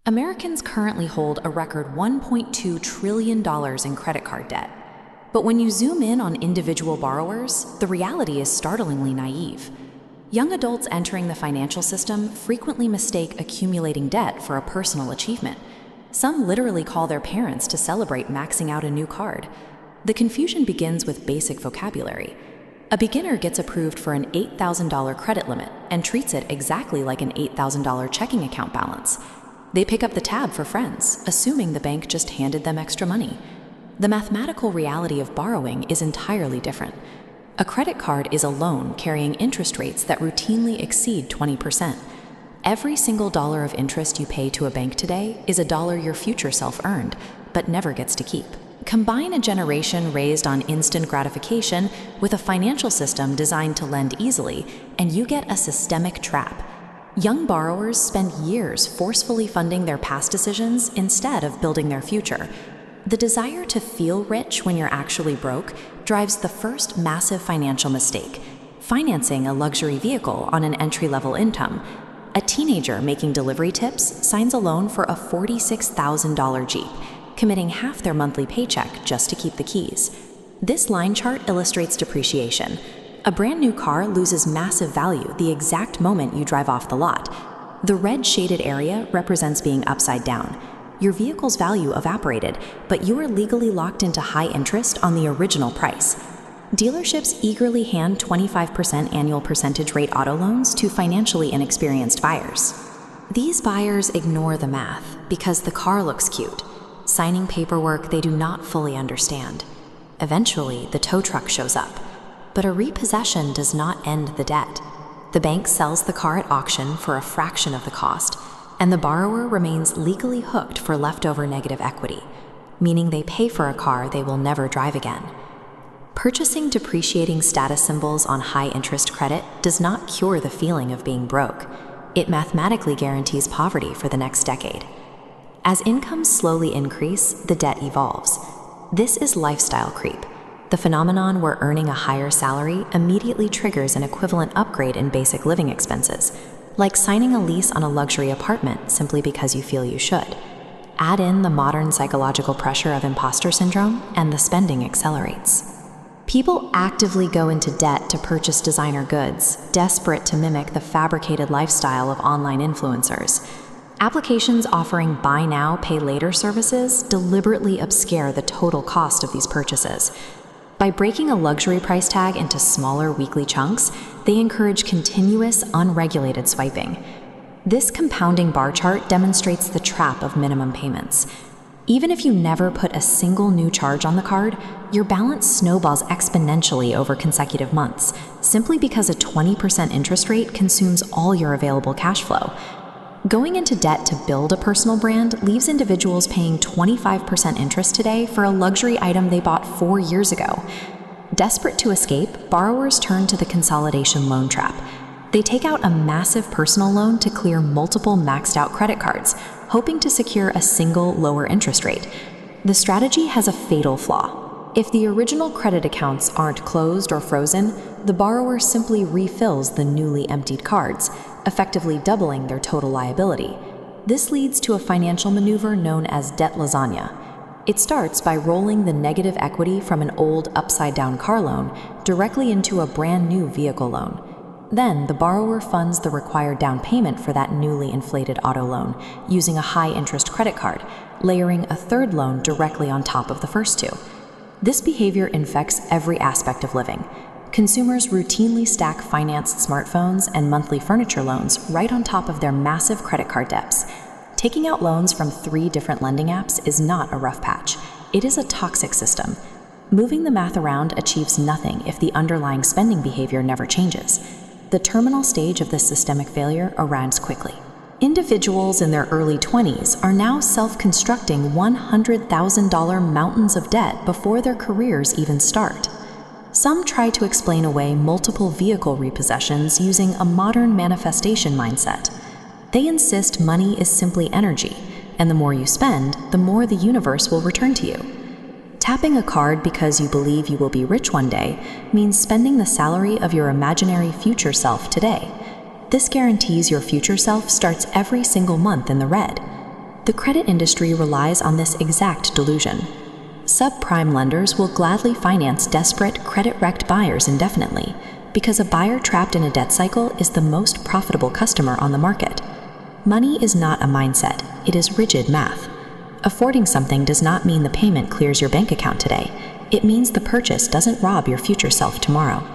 Americans currently hold a record $1.2 trillion in credit card debt. But when you zoom in on individual borrowers, the reality is startlingly naive. Young adults entering the financial system frequently mistake accumulating debt for a personal achievement. Some literally call their parents to celebrate maxing out a new card. The confusion begins with basic vocabulary. A beginner gets approved for an $8,000 credit limit and treats it exactly like an $8,000 checking account balance. They pick up the tab for friends, assuming the bank just handed them extra money. The mathematical reality of borrowing is entirely different. A credit card is a loan carrying interest rates that routinely exceed 20%. Every single dollar of interest you pay to a bank today is a dollar your future self earned, but never gets to keep. Combine a generation raised on instant gratification with a financial system designed to lend easily, and you get a systemic trap. Young borrowers spend years forcefully funding their past decisions instead of building their future. The desire to feel rich when you're actually broke drives the first massive financial mistake: financing a luxury vehicle on an entry-level income. A teenager making delivery tips signs a loan for a $46,000 Jeep, committing half their monthly paycheck just to keep the keys. This line chart illustrates depreciation. A brand new car loses massive value the exact moment you drive off the lot. The red shaded area represents being upside down. Your vehicle's value evaporated, but you are legally locked into high interest on the original price. Dealerships eagerly hand 25% annual percentage rate auto loans to financially inexperienced buyers. These buyers ignore the math because the car looks cute, signing paperwork they do not fully understand. Eventually, the tow truck shows up. But a repossession does not end the debt. The bank sells the car at auction for a fraction of the cost, and the borrower remains legally hooked for leftover negative equity, meaning they pay for a car they will never drive again. Purchasing depreciating status symbols on high-interest credit does not cure the feeling of being broke. It mathematically guarantees poverty for the next decade. As incomes slowly increase, the debt evolves. This is lifestyle creep, the phenomenon where earning a higher salary immediately triggers an equivalent upgrade in basic living expenses, like signing a lease on a luxury apartment simply because you feel you should. Add in the modern psychological pressure of imposter syndrome, and the spending accelerates. People actively go into debt to purchase designer goods, desperate to mimic the fabricated lifestyle of online influencers. Applications offering buy now, pay later services deliberately obscure the total cost of these purchases. By breaking a luxury price tag into smaller weekly chunks, they encourage continuous, unregulated swiping. This compounding bar chart demonstrates the trap of minimum payments. Even if you never put a single new charge on the card, your balance snowballs exponentially over consecutive months, simply because a 20% interest rate consumes all your available cash flow. Going into debt to build a personal brand leaves individuals paying 25% interest today for a luxury item they bought 4 years ago. Desperate to escape, borrowers turn to the consolidation loan trap. They take out a massive personal loan to clear multiple maxed-out credit cards, hoping to secure a single lower interest rate. The strategy has a fatal flaw. If the original credit accounts aren't closed or frozen, the borrower simply refills the newly emptied cards, effectively doubling their total liability. This leads to a financial maneuver known as debt lasagna. It starts by rolling the negative equity from an old upside-down car loan directly into a brand new vehicle loan. Then the borrower funds the required down payment for that newly inflated auto loan using a high-interest credit card, layering a third loan directly on top of the first two. This behavior infects every aspect of living. Consumers routinely stack financed smartphones and monthly furniture loans right on top of their massive credit card debts. Taking out loans from 3 different lending apps is not a rough patch. It is a toxic system. Moving the math around achieves nothing if the underlying spending behavior never changes. The terminal stage of this systemic failure arrives quickly. Individuals in their early 20s are now self-constructing $100,000 mountains of debt before their careers even start. Some try to explain away multiple vehicle repossessions using a modern manifestation mindset. They insist money is simply energy, and the more you spend, the more the universe will return to you. Tapping a card because you believe you will be rich one day means spending the salary of your imaginary future self today. This guarantees your future self starts every single month in the red. the credit industry relies on this exact delusion. Subprime lenders will gladly finance desperate, credit-wrecked buyers indefinitely, because a buyer trapped in a debt cycle is the most profitable customer on the market. Money is not a mindset, it is rigid math. Affording something does not mean the payment clears your bank account today. It means the purchase doesn't rob your future self tomorrow.